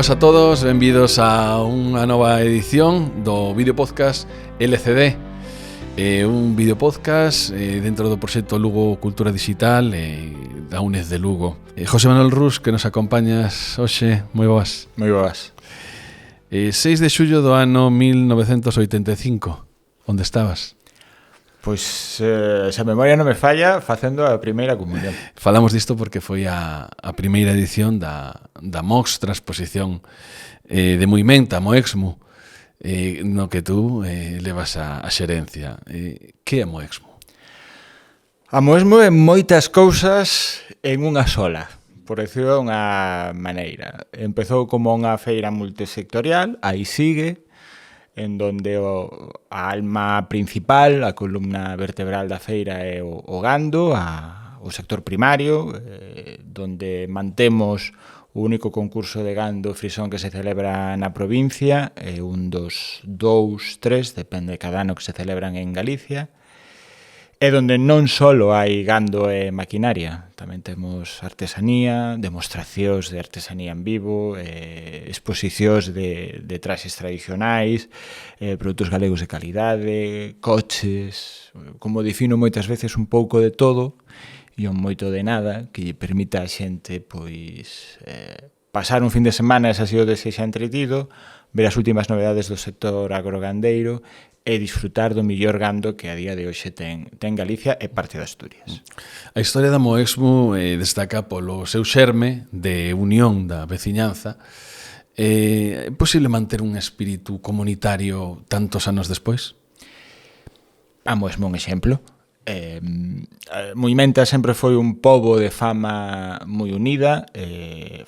boas a todos, benvidos a unha nova edición do videopodcast LCD. Un videopodcast dentro do proxecto Lugo Cultura Digital da UNED de Lugo. José Manuel Rus, que nos acompañas hoxe, moi boas. Moi boas. 6 de xullo do ano 1985, onde estabas? Pois, se a memoria non me falla, facendo a primeira comunión. Falamos disto porque foi a primeira edición da MOX transposición de Moimenta, Moexmo, no que tú levas a xerencia. Que é Moexmo? A Moexmo é moitas cousas en unha sola, por decirlo de unha maneira. Empezou como unha feira multisectorial, aí sigue, en donde a alma principal, a columna vertebral da feira é o gando, o sector primario, donde mantemos o único concurso de gando frisón que se celebra na provincia, un dos 2, 3, depende de cada ano que se celebran en Galicia, e donde non só hai gando e maquinaria, tamén temos artesanía, demostracións de artesanía en vivo, exposicións de traxes tradicionais, produtos galegos de calidade, coches, como defino moitas veces un pouco de todo e un moito de nada que lle permita a xente pois pasar un fin de semana, ese ha sido de sexa entretido, ver as últimas novedades do sector agrogandeiro e disfrutar do millor gando que a día de hoxe ten Galicia e parte de Asturias. A historia da Moexmo destaca polo seu xerme de unión da veciñanza. É posible manter un espírito comunitario tantos anos despois? A Moexmo é un exemplo. Moimenta sempre foi un pobo de fama moi unida,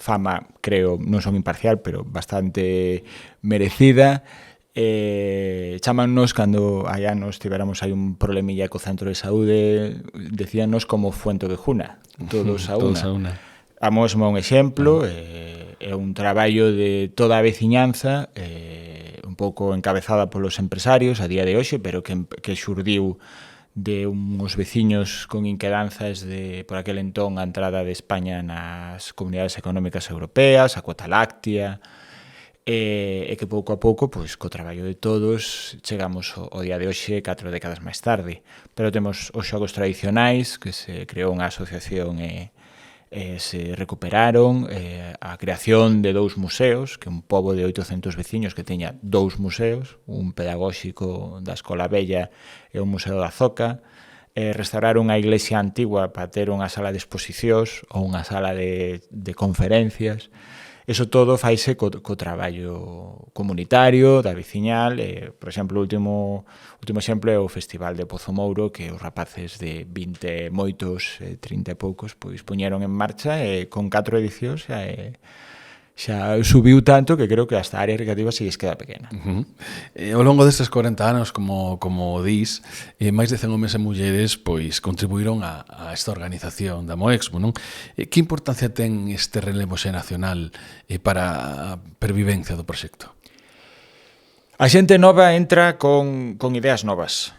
fama, creo, non son imparcial, pero bastante merecida. Chámannos cando hai anos tiveramos aí un problemilla co centro de saúde, decíannos como Fuente de Juna, todos a una. A Moexmo é un exemplo, é un traballo de toda a veciñanza, un pouco encabezada polos empresarios a día de hoxe, pero que xurdiu de uns veciños con inquedanzas de, por aquel entón, a entrada de España nas comunidades económicas europeas, a cuota láctea, e que pouco a pouco, pois, co traballo de todos, chegamos ao día de hoxe 4 décadas máis tarde. Pero temos os xogos tradicionais, que se creou unha asociación e se recuperaron, a creación de 2 museos, que un pobo de 800 veciños que teña 2 museos, un pedagóxico da Escola Vella e un museo da Zoca, restaurar unha iglesia antigua para ter unha sala de exposicións ou unha sala de conferencias. Eso todo faise co traballo comunitario, da veciñal. Por exemplo, o último exemplo é o Festival de Pozo Mouro, que os rapaces de 20 moitos, 30 e poucos, pois poñeron en marcha e con 4 edicións xa subiu tanto que creo que hasta a área recreativa se lles queda pequena. Ao longo destes 40 anos, como dis, máis de 100 homes e mulleres pois contribuíron a esta organización da Moexmo, non? Que importancia ten este relevo xeracional para a pervivencia do proxecto? A xente nova entra con ideas novas,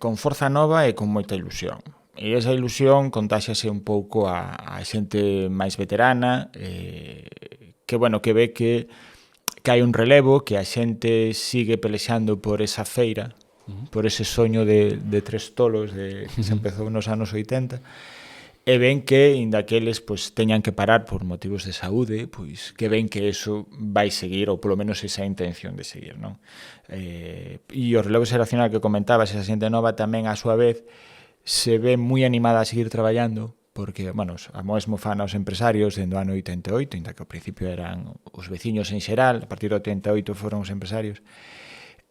con forza nova e con moita ilusión. E esa ilusión contáxase un pouco a xente máis veterana, que ve que hai un relevo, que a xente sigue pelexando por esa feira, por ese soño de 3 tolos que se empezou nos anos 80, e ven que, inda que eles pois, teñan que parar por motivos de saúde, pois que ven que eso vai seguir, ou polo menos esa intención de seguir, non? E o relevo xeracional que comentabas, esa xente nova tamén, a súa vez, se ve moi animada a seguir traballando, porque, bueno, a Moexmo fan aos empresarios dende o ano 88, inda que ao principio eran os veciños en xeral, a partir do 88 foron os empresarios,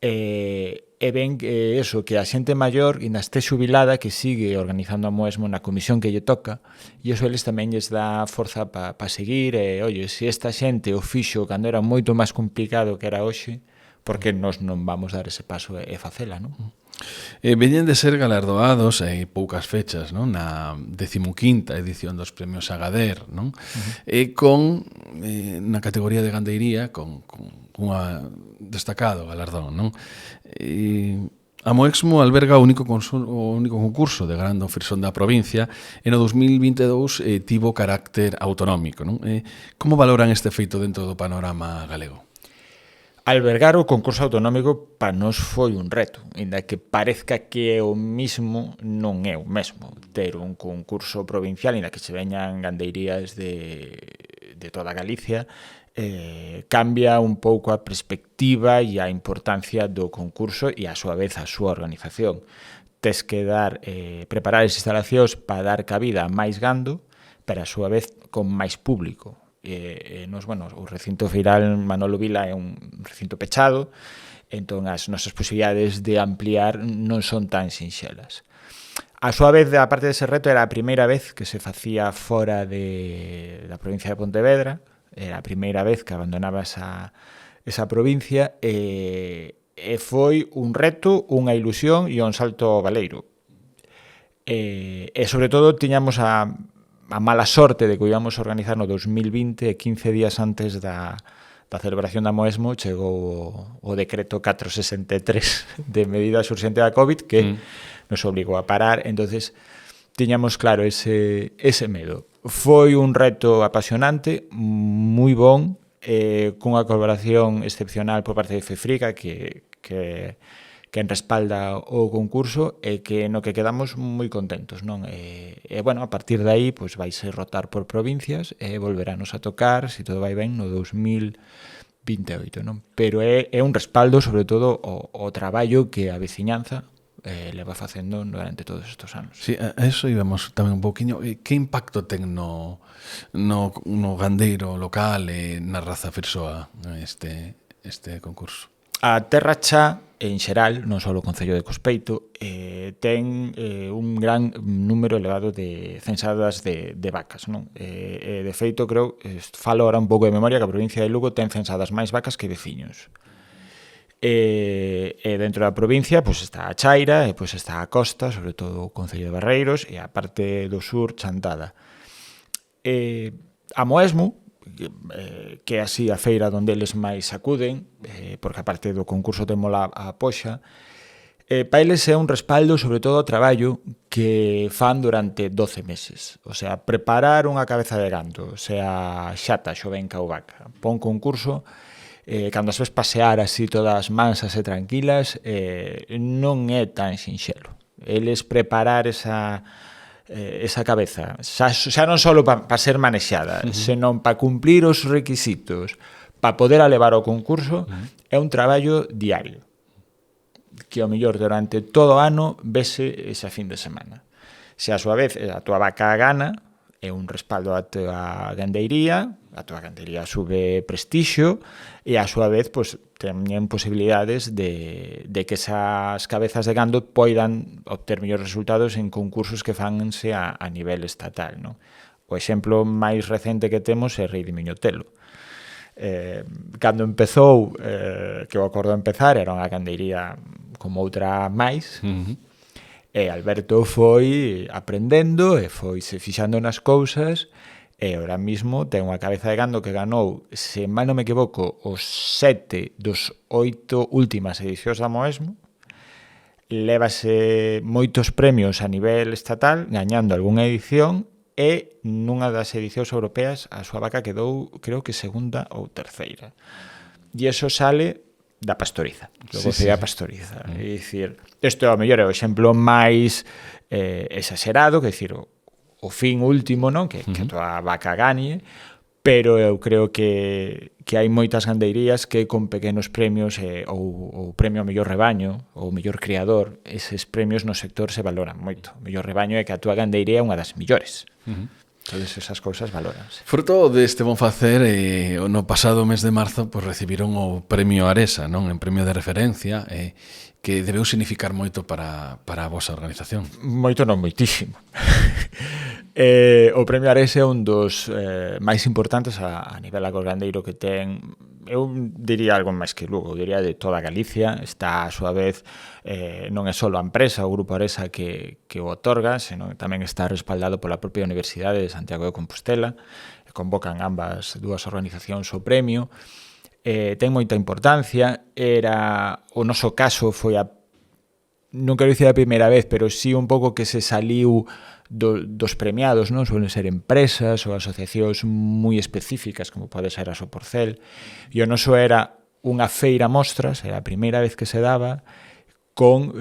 e ven que a xente maior ainda este xubilada, que sigue organizando a Moexmo na comisión que lle toca, e iso eles tamén lles dá forza para seguir, e, se esta xente o fixo cando era moito máis complicado que era hoxe, porque nós non vamos dar ese paso e facela, non? Veñen de ser galardoados hai poucas fechas, non? Na 15ª edición dos premios Agader, non? Con na categoría de gandeiría con unha destacado galardón, non? A Moexmo alberga o único concurso de gando frisón da provincia e no 2022 tivo carácter autonómico, non? Como valoran este feito dentro do panorama galego? Albergar o concurso autonómico para nos foi un reto, ainda que parezca que é o mismo, non é o mesmo. Ter un concurso provincial, ainda que se veñan gandeirías de toda Galicia, cambia un pouco a perspectiva e a importancia do concurso e, a súa vez, a súa organización. Tes que preparar as instalacións para dar cabida a máis gando, pero, a súa vez, con máis público. O recinto feiral Manolo Vila é un recinto pechado, entón as nosas posibilidades de ampliar non son tan sinxelas. A súa vez, a parte dese reto, era a primeira vez que se facía fora da provincia de Pontevedra, era a primeira vez que abandonaba esa provincia e foi un reto, unha ilusión e un salto baleiro. E sobre todo tiñamos a mala sorte de que o íbamos a organizar no 2020 e 15 días antes da celebración da Moexmo chegou o decreto 463 de medidas urxentes da COVID que nos obligou a parar, entonces tiñamos claro ese medo. Foi un reto apasionante, moi bon, cunha colaboración excepcional por parte de Fefriga que respalda o concurso e que no que quedamos moi contentos, non? A partir de aí, pois vaise rotar por provincias e volveranos a tocar, se todo vai ben, no 2028, non? Pero é un respaldo, sobre todo, o traballo que a veciñanza leva facendo durante todos estes anos. Sí, a eso íbamos tamén un poquinho. Que impacto ten no gandeiro local e na raza firsoa este concurso? A Terra Cha, en xeral, non só o Concello de Cospeito, ten un gran número elevado de censadas de vacas, non? De feito, creo, falo ahora un pouco de memoria, que a provincia de Lugo ten censadas máis vacas que veciños. E dentro da provincia pois está a Chaira e pois está a costa, sobre todo o Concello de Barreiros e a parte do sur, Chantada. A Moexmo, que é así a feira onde eles máis acuden, porque a parte do concurso temola a poxa, para eles é un respaldo sobre todo ao traballo que fan durante 12 meses. O sea, preparar unha cabeza de gando, sea xata, xovenca ou vaca, pon concurso. Cando as ves pasear así todas mansas e tranquilas, non é tan sinxelo. Eles preparar esa cabeza, xa non só para ser manexada, senón para cumplir os requisitos, para poder levar ao concurso, é un traballo diario, que ao mellor durante todo o ano vese esa fin de semana. Se a súa vez a túa vaca gana, é un respaldo á túa gandeiría, a túa gandeiría sube prestixio e a súa vez pois, teñen posibilidades de que esas cabezas de gando poidan obter mellores resultados en concursos que fanse a nivel estatal, non? O exemplo máis recente que temos é Rei de Miñotelo. Cando empezou, que o acordo a empezar, era unha gandeiría como outra máis, e Alberto foi aprendendo e foi se fixando nas cousas e ahora mismo ten unha cabeza de gando que ganou, se mal non me equivoco, os 7 dos 8 últimas edicións da Moexmo, lévase moitos premios a nivel estatal, gañando algunha edición e nunha das edicións europeas a súa vaca quedou, creo que segunda ou terceira. E iso sale da pastoriza, logo sería pastoriza. É dicir, isto ao mellor é o exemplo máis exagerado, que é dicir, o fin último, non? Que a tua vaca gañe, pero eu creo que hai moitas gandeirías que con pequenos premios ou premio ao mellor rebaño ou mellor criador, eses premios no sector se valoran moito. O mellor rebaño é que a tua gandeiría é unha das millores. Todas esas cousas valóranse. Fruto deste bon facer, no pasado mes de marzo pues, recibiron o premio Aresa, non? En premio de referencia, que debeu significar moito para a vosa organización. Moito non, moitísimo. O premio Aresa é un dos máis importantes a nivel acolgandeiro que ten, eu diría algo máis que Lugo, diría de toda Galicia. Está a súa vez non é só a empresa, o Grupo Aresa que o otorga, senón tamén está respaldado pola propia Universidade de Santiago de Compostela, convocan ambas dúas organizacións o premio. Ten moita importancia, o noso caso foi non quero dicir a primeira vez, pero sí un pouco que se saliu dos premiados, non? Suelen ser empresas ou asociacións moi específicas, como pode ser a Soporcel, e o noso era unha feira mostras, era a primeira vez que se daba, con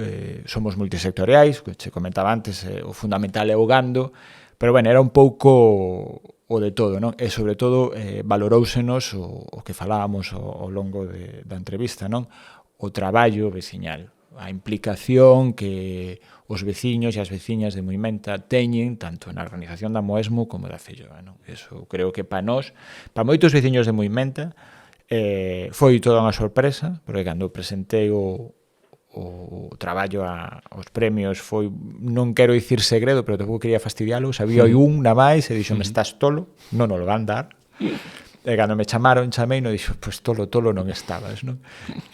somos multisectoriais, que che comentaba antes, o fundamental é o gando, pero bueno, era un pouco o de todo, non? E sobre todo valoróusenos o que falábamos ao longo da entrevista, non? O traballo veciñal, a implicación que os veciños e as veciñas de Moimenta teñen tanto na organización da Moesmo como da Filloa, non? Eso creo que para nós, para moitos veciños de Moimenta, foi toda unha sorpresa, porque cando presentei o traballo aos premios foi, non quero dicir segredo, pero tampouco quería fastidiálo, sabía un na máis e dixo, me estás tolo, non o van dar. E cando me chamaron, chamei, non dixo, pois tolo non estabas, non?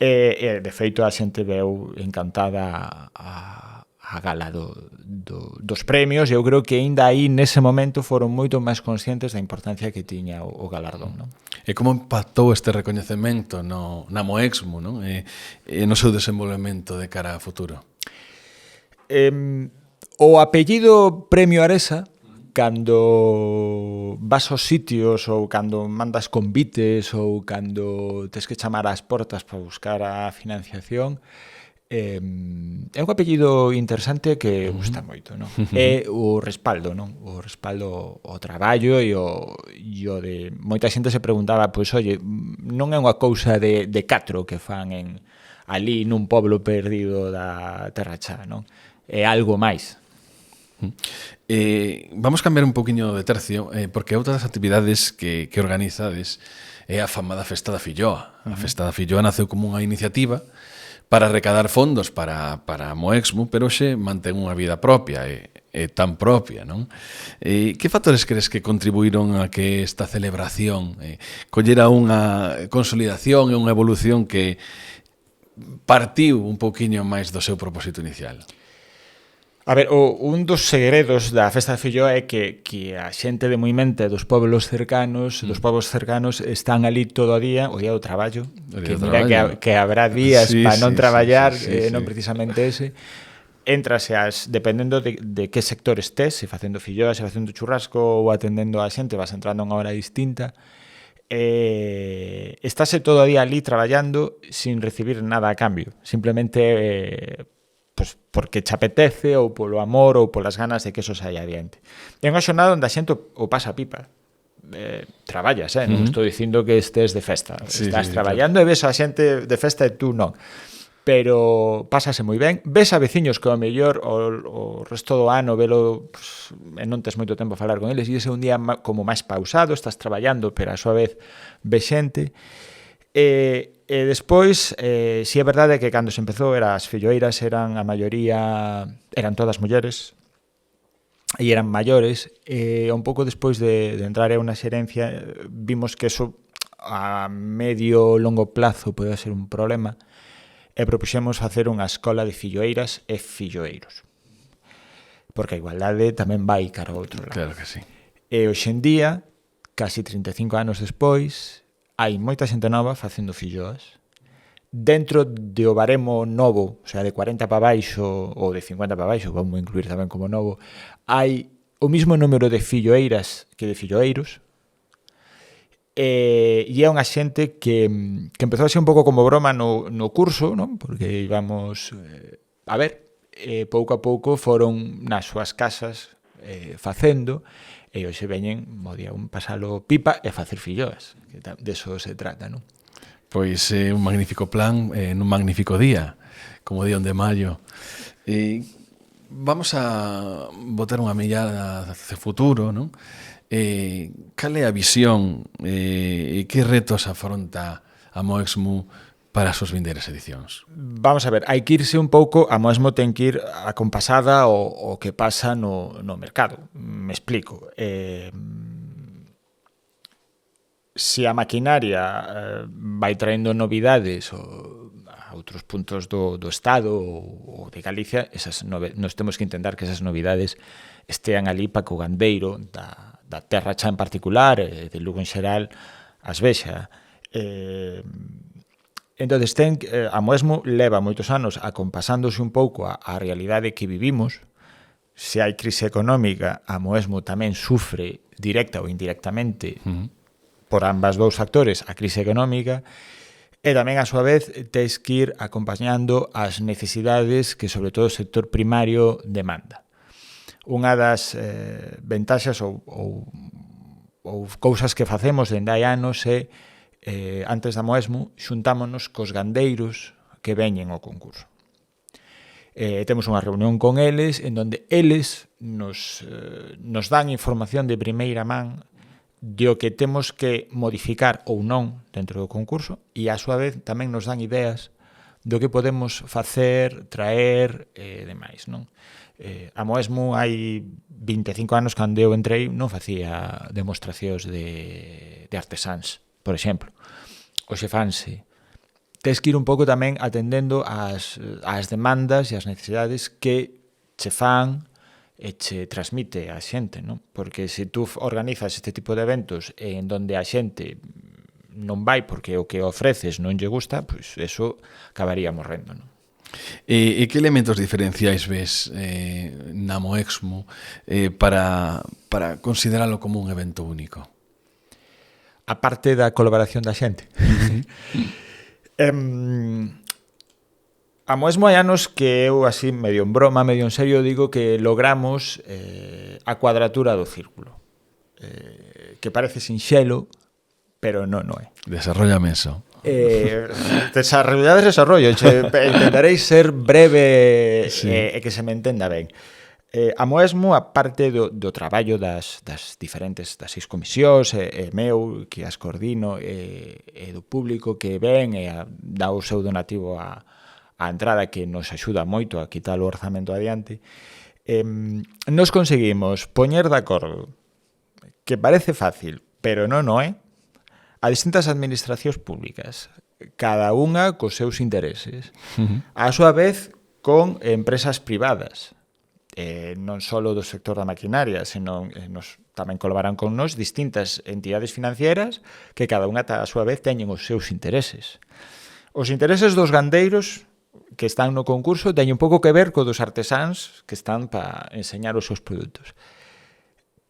E de feito a xente veu encantada a gala dos premios, e eu creo que aínda aí nese momento foron moito máis conscientes da importancia que tiña o galardón, non? E como impactou este recoñecemento na Moexmo, non? E no seu desenvolvemento de cara a futuro? O apellido Premio Aresa, cando vas aos sitios ou cando mandas convites ou cando tes que chamar ás portas para buscar a financiación, é un apellido interesante que gusta moito, non? É o respaldo, non? O respaldo ao traballo e o de moita xente se preguntaba, pois, oye, non é unha cousa de catro que fan ali nun poblo perdido da Terra Chá, non? É algo máis. Vamos cambiar un poquinho de tercio, porque outra das actividades que organizades é a famada Festa da Filloa. A Festa da Filloa naceu como unha iniciativa para recadar fondos para a Moexmo, pero hoxe mantén unha vida propia e tan propia, non? Que factores crees que contribuíron a que esta celebración collera unha consolidación e unha evolución que partiu un poquinho máis do seu propósito inicial? A ver, un dos segredos da Festa da Filloa é que a xente de Moimenta dos pobos cercanos están ali todo o día do traballo, que habrá días para non traballar, non precisamente ese. Entrase dependendo de que sector estés, se facendo filloa, se facendo churrasco ou atendendo a xente, vas entrando a unha hora distinta. Estáse todo o día ali traballando sin recibir nada a cambio, simplemente pues porque te apetece ou polo amor ou polas ganas de que eso saia adiante. É unha xornada onde a xente o pasa pipa. Traballas, non estou dicindo que estés de festa. Estás traballando e ves a xente de festa e tú non. Pero pásase moi ben. Ves a veciños que ao mellor o resto do ano velo e non tes moito tempo a falar con eles, e ese é un día como máis pausado, estás traballando, pero a súa vez ves xente. E despois, si é verdade que cando se empezou as filloeiras eran a maioría, eran todas mulleres e eran maiores, e un pouco despois de entrar a unha xerencia vimos que eso a medio longo plazo pode ser un problema e propuxemos facer unha escola de filloeiras e filloeiros, porque a igualdade tamén vai cara ao outro lado. Claro que sí. E hoxe en día, casi 35 anos despois, hai moita xente nova facendo filloas. Dentro do baremo novo, o sea, de 40 para baixo ou de 50 para baixo, vamos incluir tamén como novo, hai o mismo número de filloeiras que de filloeiros. E é unha xente que empezou a ser un pouco como broma no curso, non? Porque íbamos a ver, pouco a pouco foron nas súas casas facendo, e hoxe veñen mo día un pasalo pipa e facer filloas, que de eso se trata, non? Pois un magnífico plan nun magnífico día, como día 1 de maio. Vamos a botar unha millada hacia o futuro, non? Cal é a visión e que retos afronta a Moexmo para as súas vindeiras edicións? Vamos a ver, hai que irse un pouco, a Moexmo ten que ir acompasada o que pasa no mercado. Me explico. Se a maquinaria vai traendo novidades a outros puntos do Estado ou de Galicia, nos temos que intentar que esas novidades estean ali para que o gandeiro da Terra Chá en particular e de Lugo en xeral as vexa. Entonces, Amoesmo leva moitos anos acompasándose un pouco a realidade que vivimos. Se hai crise económica, Amoesmo tamén sufre directa ou indirectamente por ambas dous factores a crise económica, e tamén, a súa vez, tes que ir acompañando as necesidades que, sobre todo, o sector primario demanda. Unha das ventaxas ou cousas que facemos dende hai anos é, antes da Amoesmo, xuntámonos cos gandeiros que veñen ao concurso. Temos unha reunión con eles en donde eles nos dan información de primeira man de o que temos que modificar ou non dentro do concurso e, a súa vez, tamén nos dan ideas do que podemos facer, traer e demais, non? Amoesmo hai 25 anos, cando eu entrei, non facía demostracións de artesáns, por exemplo. Oxe fanse. Tes que ir un pouco tamén atendendo as demandas e as necesidades que che fan e che transmite a xente, non? Porque se tú organizas este tipo de eventos en donde a xente non vai porque o que ofreces non lle gusta, pois eso acabaría morrendo, non? E que elementos diferenciais ves na Amoesmo para consideralo como un evento único? A parte da colaboración da xente. Amoesmo hai anos que eu, así, medio en broma, medio en serio, digo que logramos a cuadratura do círculo. Que parece sinxelo, pero non é. Desarrollame eso. Desarrollo. Intentarei ser breve e que se me entenda ben. Amoesmo, a parte do traballo das diferentes, das 6 comisións, e meu, que as coordino, e do público que ven e dá o seu donativo a entrada, que nos axuda moito a quitar o orzamento adiante, nos conseguimos poñer de acordo, que parece fácil, pero non é, a distintas administracións públicas, cada unha cos seus intereses, a súa vez con empresas privadas, non só do sector da maquinaria, senón tamén colaboran con nós distintas entidades financieras que cada unha a súa vez teñen os seus intereses. Os intereses dos gandeiros que están no concurso teñen un pouco que ver co dos artesáns que están para enseñar os seus produtos.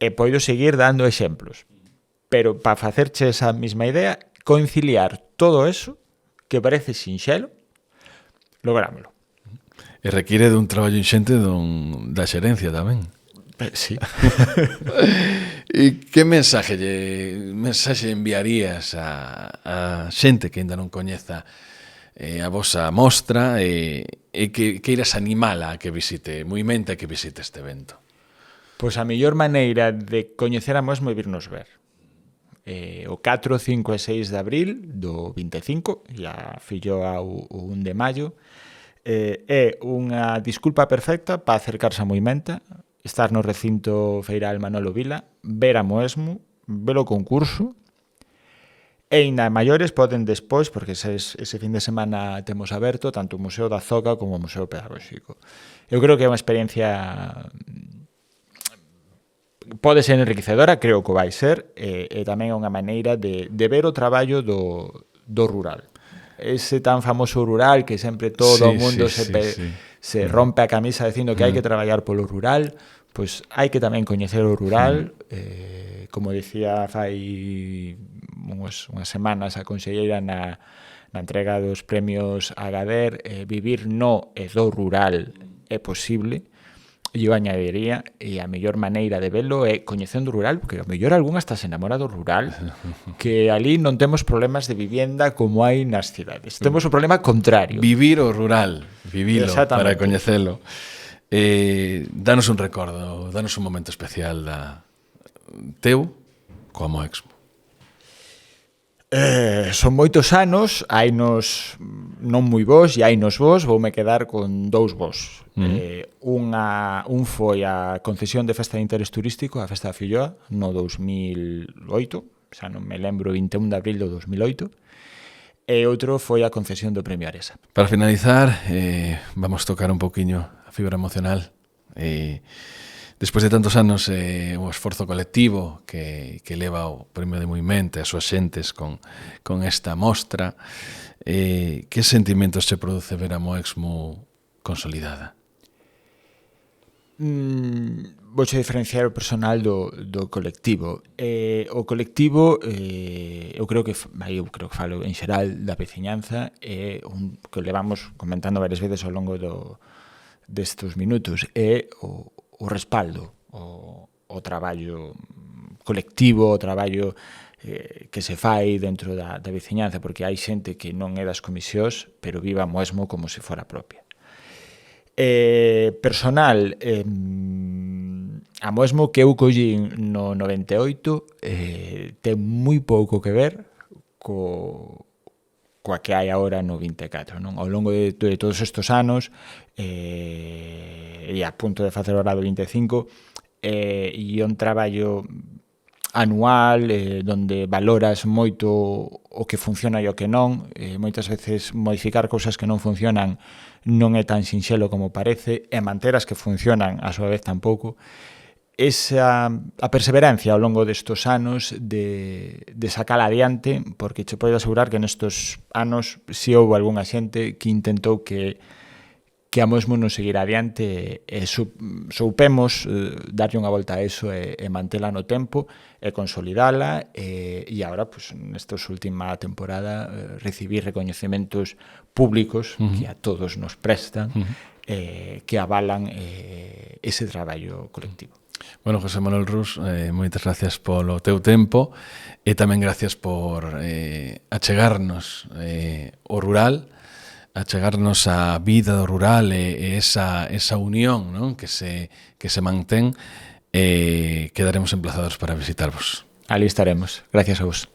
E podo seguir dando exemplos, pero para facerche esa mesma idea, conciliar todo eso, que parece sinxelo, lográmoslo. E requiere dun traballo inxente da xerencia tamén. Sí. E que mensaxe enviarías a xente que ainda non coñeza a vosa mostra e que iras animala a que visite, moimenta a que visite este evento? Pois a mellor maneira de coñecer Amoesmo é virnos ver. O 4, 5 e 6 de abril do 25, e a filloa o 1 de maio, é unha disculpa perfecta para acercarse a Moimenta, estar no recinto feiral Manolo Vila, ver Amoesmo, ver o concurso, e ainda maiores poden despois, porque ese fin de semana temos aberto tanto o Museo da Zoca como o Museo Pedagóxico. Eu creo que é unha experiencia, pode ser enriquecedora, creo que vai ser, e tamén é unha maneira de ver o traballo do rural. Ese tan famoso rural que sempre todo o mundo se rompe a camisa dicindo que hai que traballar polo rural, pois hai que tamén coñecer o rural, como dicía fai unhas semanas a conselleira na entrega dos premios Agadir, vivir no e do rural é posible. E eu añadiría, e a mellor maneira de velo é coñecendo o rural, porque a mellor algún hasta se enamora do rural, que ali non temos problemas de vivienda como hai nas cidades. Temos o problema contrario. Vivir o rural, vivilo para coñecelo. Danos un recordo, danos un momento especial teu co Amoesmo. Son moitos anos, hainos non moi bons e hainos bons, voume quedar con 2 bons. Un foi a concesión de festa de interés turístico, a festa da Filloa, no 2008, xa non me lembro, 21 de abril do 2008, e outro foi a concesión do Premio Aresa. Para finalizar, vamos tocar un poquinho a fibra emocional Despois de tantos anos o esforzo colectivo que leva o Premio de Movimento e as súas xentes con esta mostra, que sentimentos se produce ver a Moexmo consolidada? Vouche diferenciar o personal do colectivo. O colectivo, eu creo que falo en xeral da veciñanza, que levamos comentando varias veces ao longo destes minutos, é o respaldo, o traballo colectivo, o traballo que se fai dentro da veciñanza, porque hai xente que non é das comisións, pero vive a Moexmo como se fora propia. Personal, a Moexmo que eu collín no 98 ten moi pouco que ver coa que hai agora no 24, non? Ao longo de todos estes anos, e a punto de facer o grado 25, e un traballo anual donde valoras moito o que funciona e o que non, moitas veces modificar cousas que non funcionan non é tan sinxelo como parece, e manter as que funcionan a súa vez tampouco. A perseverancia ao longo destes anos de sacar adiante, porque che podo asegurar que nestes anos si houve algunha xente que intentou que a Moexmo non seguir adiante e soupemos darlle unha volta a eso e mantela no tempo e consolidala e agora, pues, nesta última temporada recibir recoñecementos públicos que a todos nos prestan que avalan ese traballo colectivo. Bueno, José Manuel Rus, moitas gracias polo teu tempo e tamén gracias por achegarnos o rural, achegarnos a vida do rural e esa unión, non? que se mantén, quedaremos emplazados para visitarvos. Ali estaremos. Gracias a vos.